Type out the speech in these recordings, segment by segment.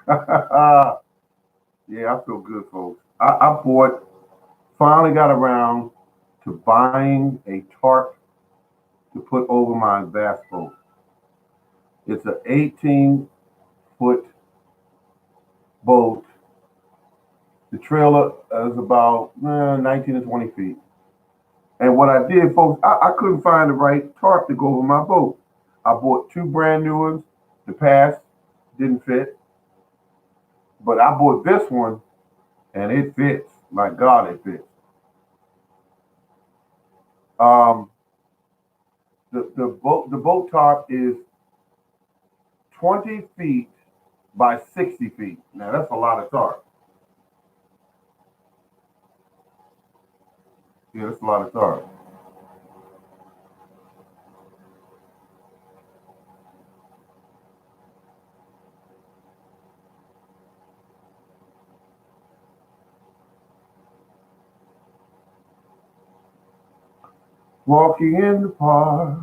Yeah, I feel good, folks. Finally got around to buying a tarp to put over my bass boat. It's an 18-foot boat. The trailer is about 19 to 20 feet. And what I did, folks, I couldn't find the right tarp to go over my boat. I bought two brand new ones. The past didn't fit, but I bought this one and it fits. My God, it fits. Um, the boat top is 20 feet by 60 feet. Now that's a lot of tarp. Yeah, that's a lot of tarp. Walking in the park.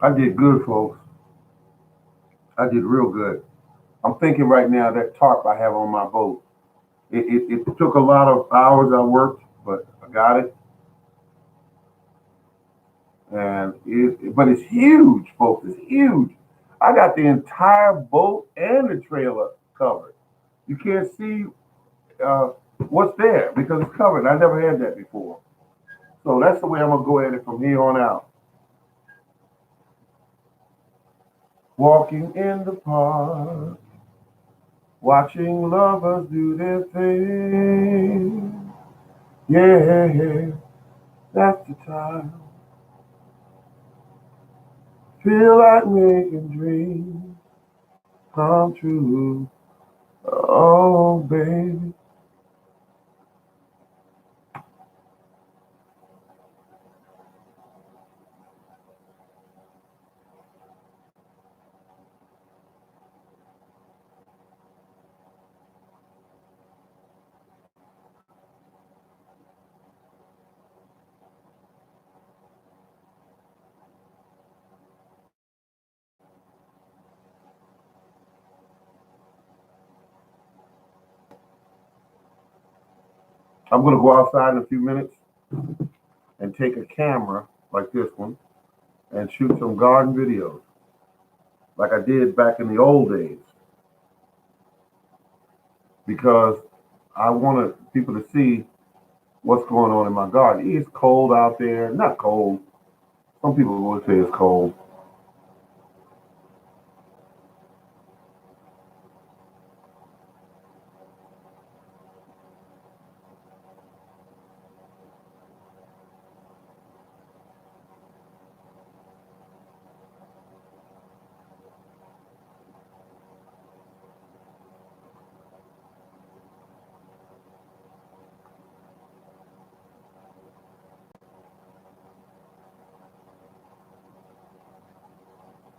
I did good, folks. I did real good. I'm thinking right now that tarp I have on my boat. It took a lot of hours I worked, but I got it. But it's huge, folks. It's huge. I got the entire boat and the trailer covered. You can't see uh, what's there because it's covered. I never had that before. So that's the way I'm gonna go at it from here on out. Walking in the park, watching lovers do their thing. Yeah, that's the time. Feel like making dreams come true. Oh, baby. I'm gonna go outside in a few minutes and take a camera like this one and shoot some garden videos like I did back in the old days because I wanted people to see what's going on in my garden. It's cold out there. Not cold. Some people would say it's cold.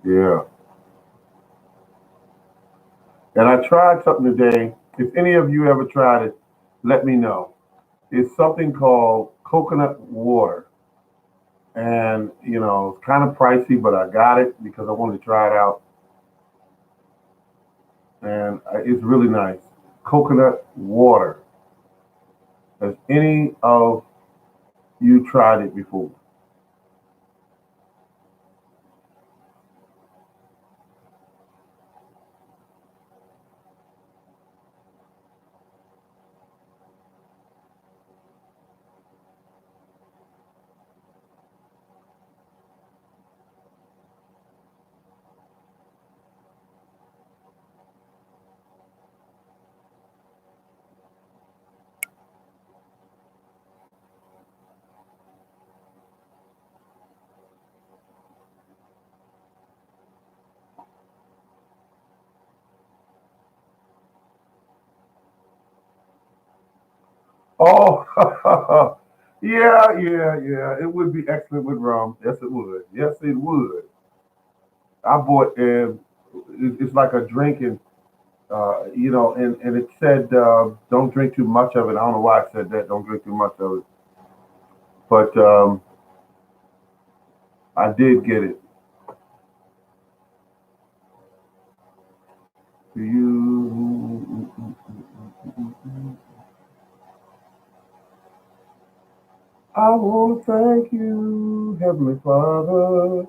Yeah. And I tried something today. If any of you ever tried it, let me know. It's something called coconut water. And, it's kind of pricey, but I got it because I wanted to try it out. And it's really nice. Coconut water. Has any of you tried it before? Oh, yeah. It would be excellent with rum. Yes, it would. Yes, it would. I bought, it's like a drinking, and it said, don't drink too much of it. I don't know why it said that. Don't drink too much of it. But I did get it. To you, I want to thank you, Heavenly Father,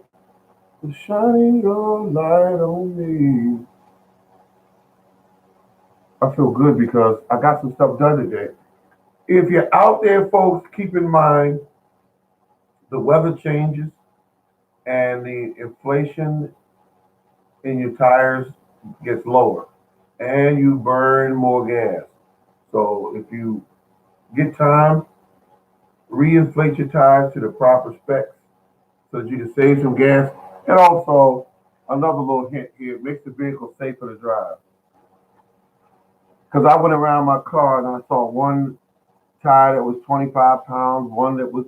for shining your light on me. I feel good because I got some stuff done today. If you're out there, folks, keep in mind the weather changes and the inflation in your tires gets lower and you burn more gas. So if you get time, re-inflate your tires to the proper specs so that you can save some gas. And also, another little hint here, it makes the vehicle safer to drive. Because I went around my car and I saw one tire that was 25 pounds, one that was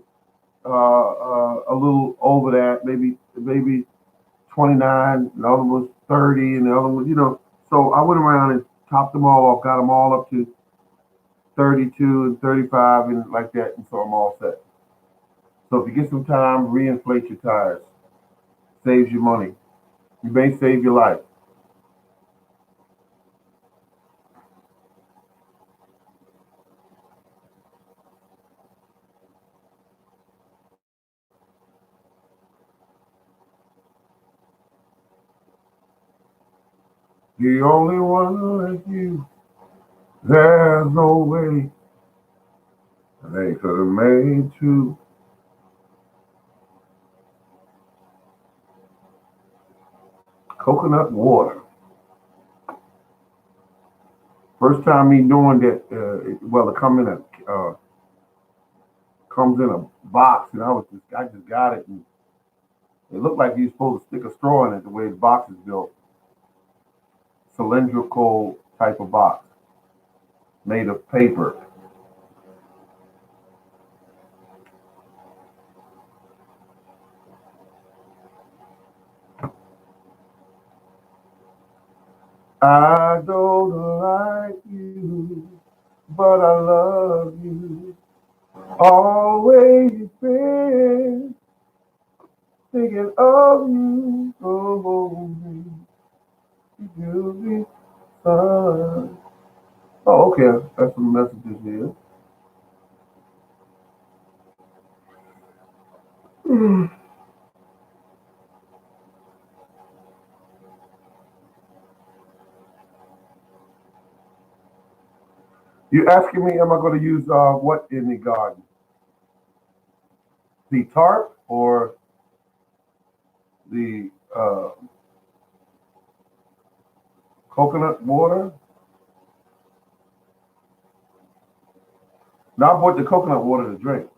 a little over that, maybe 29, the other was 30, and the other was, So I went around and topped them all off, got them all up to 32 and 35 and like that, and so I'm all set. So if you get some time, reinflate your tires. Saves you money. You may save your life. The only one like you, there's no way they could have made two. Coconut water. First time me doing that, well, it comes in a box, and I just got it, and it looked like you're supposed to stick a straw in it the way the box is built, cylindrical type of box made of paper. I don't like you, but I love you. Always been thinking of you, so you be fun. Oh, okay. That's some messages here. You asking me, am I going to use what in the garden? The tarp or the coconut water? Now I bought the coconut water to drink.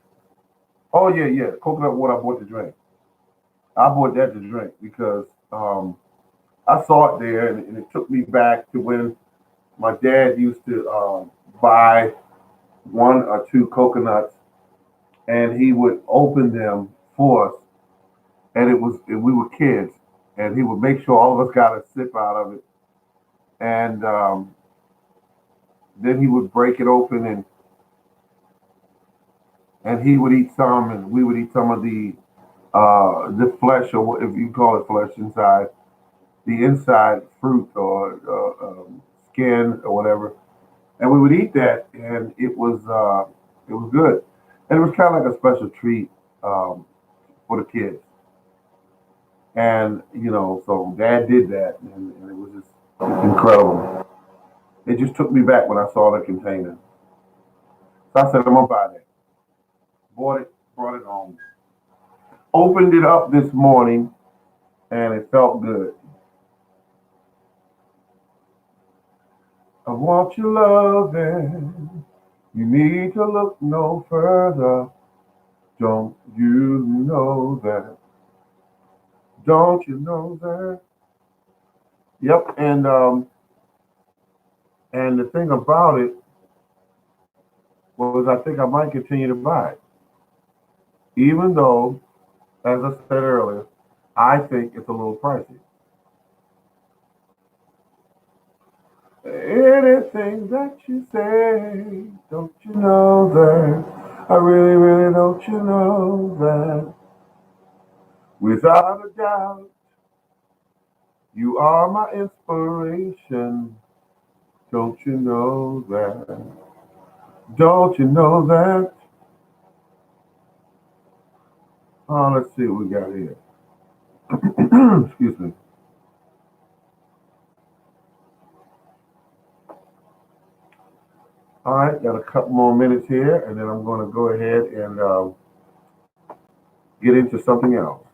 Oh yeah. Coconut water I bought to drink. I bought that to drink because I saw it there and it took me back to when my dad used to buy one or two coconuts and he would open them for us. And we were kids and he would make sure all of us got a sip out of it. And then he would break it open and he would eat some and we would eat some of the flesh or if you call it flesh inside the inside fruit or skin or whatever, and we would eat that, and it was good, and it was kind of like a special treat for the kids, and so Dad did that, and it was just incredible. It just took me back when I saw the container, so I said I'm gonna buy that. Bought it, brought it home, opened it up this morning, and it felt good. I want your loving. You need to look no further. Don't you know that? Don't you know that? Yep. And the thing about it, was I think I might continue to buy it, even though, as I said earlier, I think it's a little pricey. Anything that you say, don't you know that? I really, really don't you know that? Without a doubt, you are my inspiration. Don't you know that? Don't you know that? Let's see what we got here. Excuse me. All right, got a couple more minutes here, and then I'm going to go ahead and get into something else.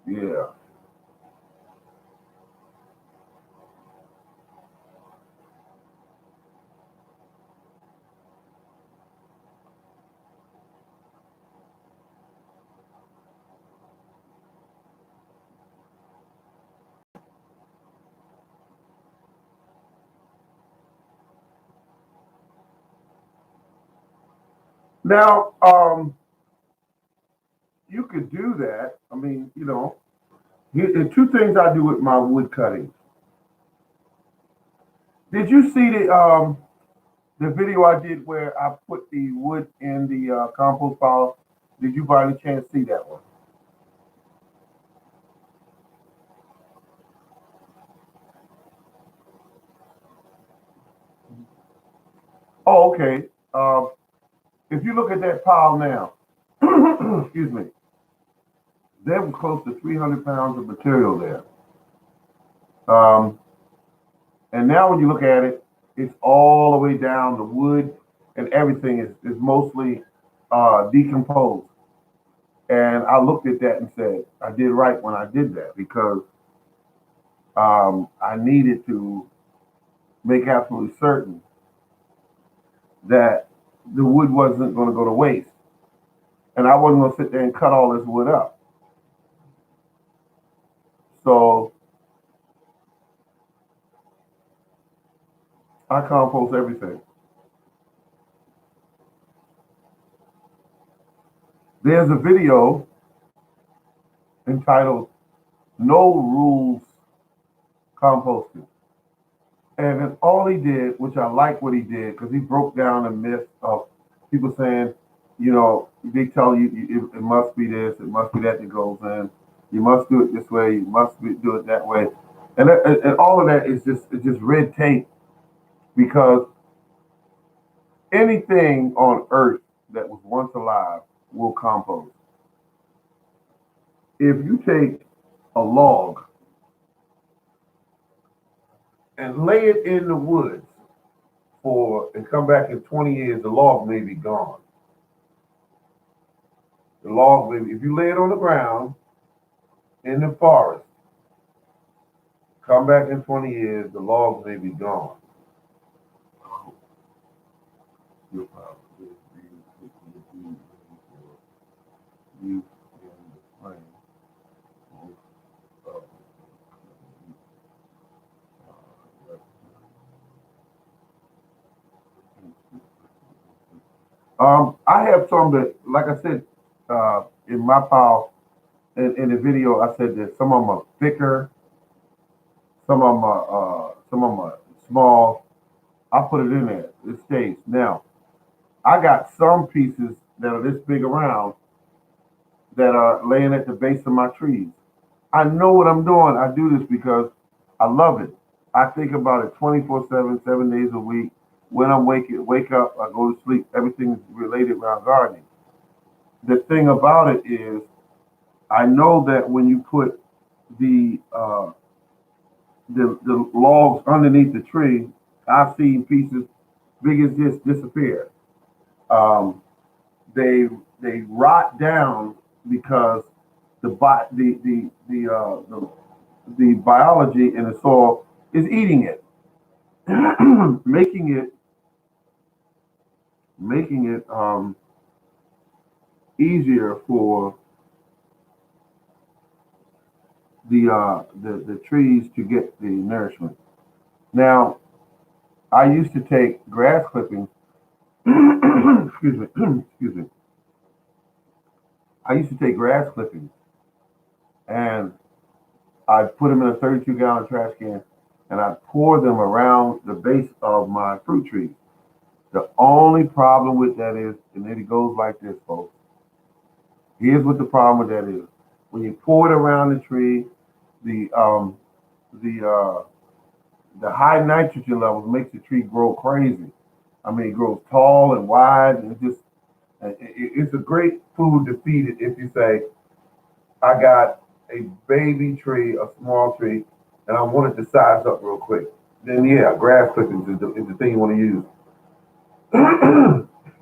Yeah. Now, you could do that. I mean, the two things I do with my wood cutting. Did you see the video I did where I put the wood in the compost pile? Did you by any chance see that one? Oh, okay. If you look at that pile now, excuse me, there was close to 300 pounds of material there. Um, and now when you look at it, it's all the way down. The wood and everything is mostly decomposed. And I looked at that and said, I did right when I did that because I needed to make absolutely certain that the wood wasn't going to go to waste. And I wasn't going to sit there and cut all this wood up. So I compost everything. There's a video entitled No Rules Composting. And then all he did, which I like what he did, because he broke down the myth of people saying, they tell you it must be this, it must be that goes in. You must do it this way, you must do it that way. And all of that is just red tape because anything on earth that was once alive will compost. If you take a log and lay it in the woods and come back in 20 years, the log may be gone. The log may be, if you lay it on the ground in the forest, come back in 20 years, the log may be gone. I have some that, like I said, in my pile, in the video, I said that some of them are thicker, some of them are small. I put it in there. It stays. Now, I got some pieces that are this big around that are laying at the base of my trees. I know what I'm doing. I do this because I love it. I think about it 24/7, 7 days a week. When I'm wake up, I go to sleep. Everything's related around gardening. The thing about it is, I know that when you put the uh, the logs underneath the tree, I've seen pieces big as this disappear. Um, they they rot down because the biology in the soil is eating it, making it making it easier for the trees to get the nourishment. Now, I used to take grass clippings. excuse me, excuse me. I used to take grass clippings and I'd put them in a 32-gallon trash can and I'd pour them around the base of my fruit trees. The only problem with that is, and it goes like this, folks. Here's what the problem with that is. When you pour it around the tree, the the uh, the high nitrogen levels makes the tree grow crazy. I mean, it grows tall and wide, and it's a great food to feed it. If you say, I got a baby tree, a small tree, and I want it to size up real quick, then yeah, grass clippings is the thing you want to use.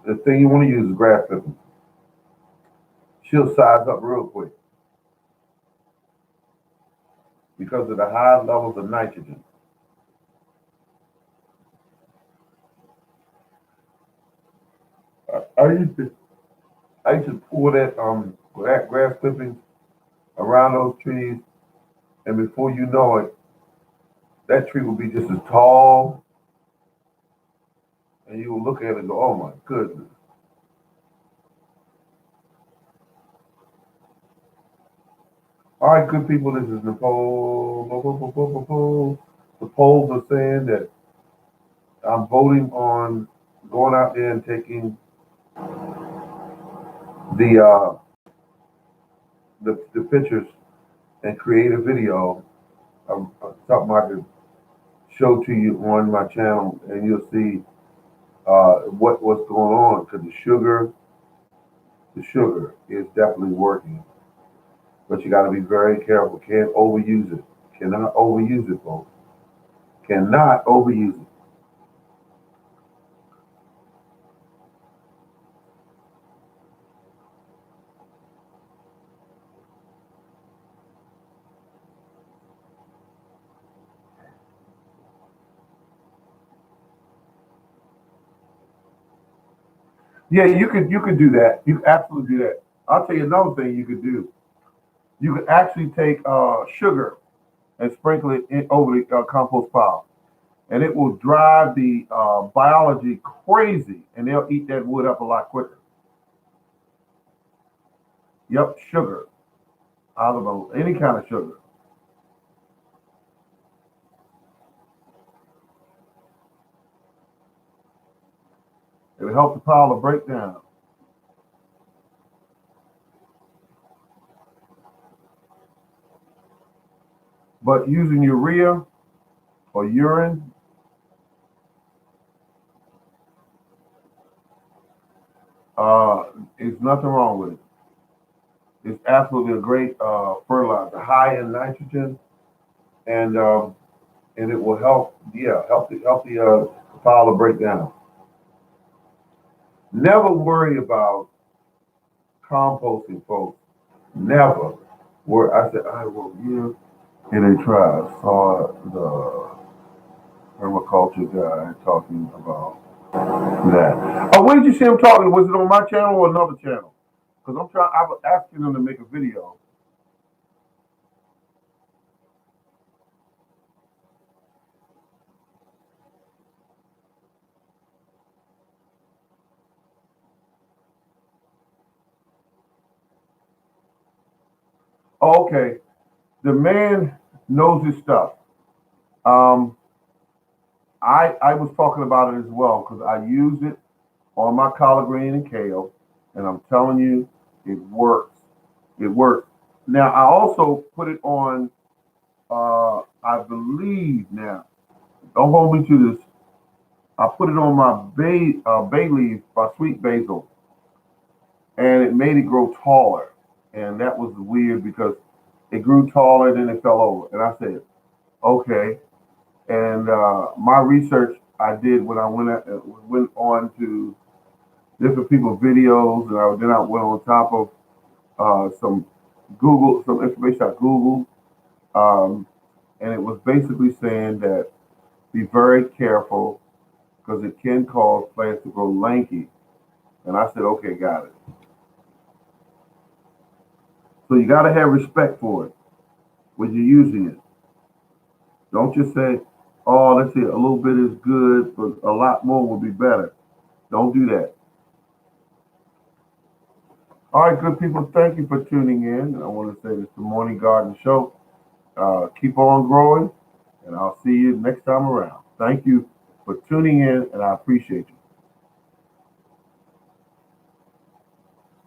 The thing you want to use is grass clippings. She'll size up real quick because of the high levels of nitrogen. I used to pour that grass clippings around those trees, and before you know it, that tree will be just as tall, and you will look at it and go, "Oh my goodness." All right, good people, this is Nicole. The polls are saying that I'm voting on going out there and taking the the pictures and create a video of something I could show to you on my channel, and you'll see what's going on. Because the sugar is definitely working, but you got to be very careful. Can't overuse it. Cannot overuse it, folks. Cannot overuse it. Yeah, you could do that. You could absolutely do that. I'll tell you another thing you could do. You could actually take sugar and sprinkle it over the compost pile, and it will drive the biology crazy, and they'll eat that wood up a lot quicker. Yep, sugar, olive oil, any kind of sugar. It will help the pile to break down. But using urea or urine, uh, is nothing wrong with it. It's absolutely a great fertilizer, high in nitrogen, and and it will help, yeah, help the pile to break down. Never worry about composting, folks. Never worry. I said I will give it a try. I saw the permaculture guy talking about that. Oh, when did you see him talking? Was it on my channel or another channel? Because I was asking him to make a video. Oh, okay, the man knows his stuff. Um, I was talking about it as well because I use it on my collard green and kale, and I'm telling you, it works. It works. Now I also put it on. I believe now. Don't hold me to this. I put it on my bay leaf, my sweet basil, and it made it grow taller. And that was weird because it grew taller, then it fell over. And I said, okay. And my research I did when I went on to different people's videos, and then I went on top of some some information I Googled, um, and it was basically saying that be very careful because it can cause plants to grow lanky. And I said, okay, got it. So you got to have respect for it. when you're using it. Don't just say, oh, let's see, a little bit is good, but a lot more will be better. Don't do that. All right, good people, thank you for tuning in. And I want to say this is the Morning Garden Show. Keep on growing, and I'll see you next time around. Thank you for tuning in, and I appreciate you.